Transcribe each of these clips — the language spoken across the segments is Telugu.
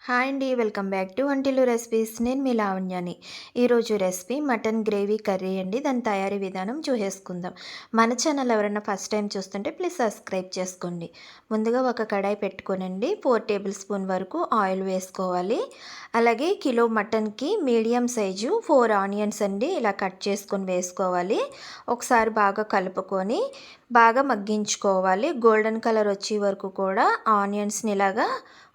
హాయ్ అండి, వెల్కమ్ బ్యాక్ టు వంటిల్లు రెసిపీస్. నేను మీ లావణ్యాని. ఈరోజు రెసిపీ మటన్ గ్రేవీ కర్రీ అండి. దాని తయారీ విధానం చూసేసుకుందాం. మన ఛానల్ ఎవరైనా ఫస్ట్ టైం చూస్తుంటే ప్లీజ్ సబ్స్క్రైబ్ చేసుకోండి. ముందుగా ఒక కడాయి పెట్టుకోనండి. 4 టేబుల్ స్పూన్ వరకు ఆయిల్ వేసుకోవాలి. అలాగే కిలో మటన్కి మీడియం సైజు 4 ఆనియన్స్ అండి ఇలా కట్ చేసుకొని వేసుకోవాలి. ఒకసారి బాగా కలుపుకొని బాగా మగ్గించుకోవాలి. గోల్డెన్ కలర్ వచ్చే వరకు కూడా ఆనియన్స్ని ఇలాగా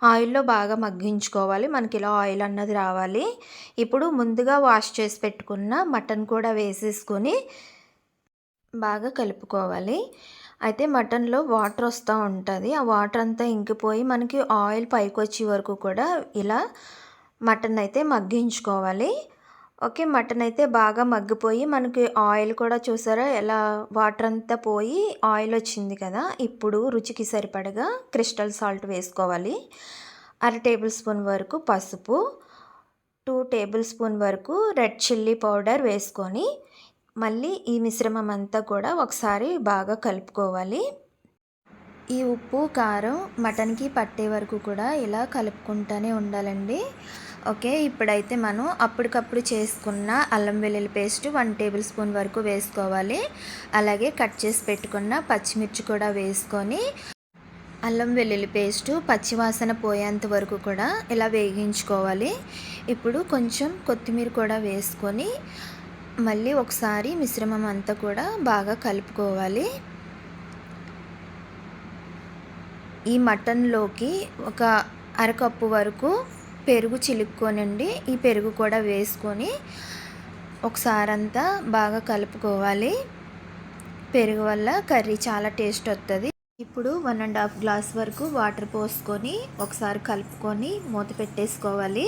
ఆయిల్లో బాగా మగ్గించుకోవాలి. మనకి ఇలా ఆయిల్ అన్నది రావాలి. ఇప్పుడు ముందుగా వాష్ చేసి పెట్టుకున్న మటన్ కూడా వేసేసుకొని బాగా కలుపుకోవాలి. అయితే మటన్లో వాటర్ వస్తూ ఉంటుంది. ఆ వాటర్ అంతా ఇంకిపోయి మనకి ఆయిల్ పైకి వచ్చే వరకు కూడా ఇలా మటన్ అయితే మగ్గించుకోవాలి. ఓకే, మటన్ అయితే బాగా మగ్గిపోయి మనకి ఆయిల్ కూడా చూసారా ఎలా వాటర్ అంతా పోయి ఆయిల్ వచ్చింది కదా. ఇప్పుడు రుచికి సరిపడగా క్రిస్టల్ సాల్ట్ వేసుకోవాలి. 1/2 టేబుల్ స్పూన్ వరకు పసుపు, 2 టేబుల్ స్పూన్ వరకు రెడ్ చిల్లీ పౌడర్ వేసుకొని మళ్ళీ ఈ మిశ్రమం అంతా కూడా ఒకసారి బాగా కలుపుకోవాలి. ఈ ఉప్పు కారం మటన్కి పట్టే వరకు కూడా ఇలా కలుపుకుంటూనే ఉండాలండి. ఓకే, ఇప్పుడైతే మనం అప్పటికప్పుడు చేసుకున్న అల్లం వెల్లుల్లి పేస్ట్ 1 టేబుల్ స్పూన్ వరకు వేసుకోవాలి. అలాగే కట్ చేసి పెట్టుకున్న పచ్చిమిర్చి కూడా వేసుకొని అల్లం వెల్లుల్లి పేస్టు పచ్చివాసన పోయేంత వరకు కూడా ఇలా వేగించుకోవాలి. ఇప్పుడు కొంచెం కొత్తిమీర కూడా వేసుకొని మళ్ళీ ఒకసారి మిశ్రమం అంతా కూడా బాగా కలుపుకోవాలి. ఈ మటన్లోకి ఒక అరకప్పు వరకు పెరుగు చిలుక్కోనండి. ఈ పెరుగు కూడా వేసుకొని ఒకసారి అంతా బాగా కలుపుకోవాలి. పెరుగు వల్ల కర్రీ చాలా టేస్ట్ వస్తుంది. ఇప్పుడు 1.5 గ్లాస్ వరకు వాటర్ పోసుకొని ఒకసారి కలుపుకొని మూత పెట్టేసుకోవాలి.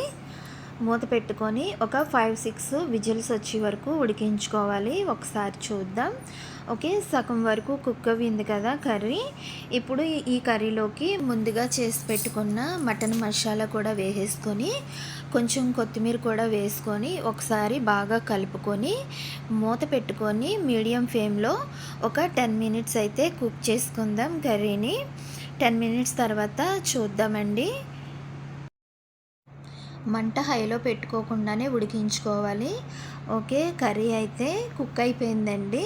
మూత పెట్టుకొని ఒక 5-6 విజిల్స్ వచ్చే వరకు ఉడికించుకోవాలి. ఒకసారి చూద్దాం. ఓకే, సగం వరకు కుక్ అయింది కదా కర్రీ. ఇప్పుడు ఈ కర్రీలోకి ముందుగా చేసి పెట్టుకున్న మటన్ మసాలా కూడా వేసేసుకొని కొంచెం కొత్తిమీర కూడా వేసుకొని ఒకసారి బాగా కలుపుకొని మూత పెట్టుకొని మీడియం ఫ్లేమ్లో ఒక 10 మినిట్స్ అయితే కుక్ చేసుకుందాం కర్రీని. 10 మినిట్స్ తర్వాత చూద్దామండి. మంట హైలో పెట్టుకోకుండానే ఉడికించుకోవాలి. ఓకే, కర్రీ అయితే కుక్ అయిపోయిందండి.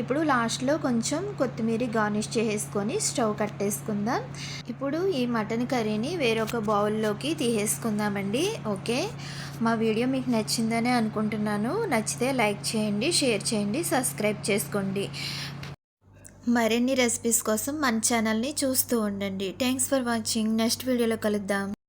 ఇప్పుడు లాస్ట్లో కొంచెం కొత్తిమీర గార్నిష్ చేసుకొని స్టవ్ కట్టేసుకుందాం. ఇప్పుడు ఈ మటన్ కర్రీని వేరొక బౌల్లోకి తీసేసుకుందామండి. ఓకే, మా వీడియో మీకు నచ్చిందనే అనుకుంటున్నాను. నచ్చితే లైక్ చేయండి, షేర్ చేయండి, సబ్స్క్రైబ్ చేసుకోండి. మరిన్ని రెసిపీస్ కోసం మన ఛానల్ని చూస్తూ ఉండండి. Thanks for watching. నెక్స్ట్ వీడియోలో కలుద్దాం.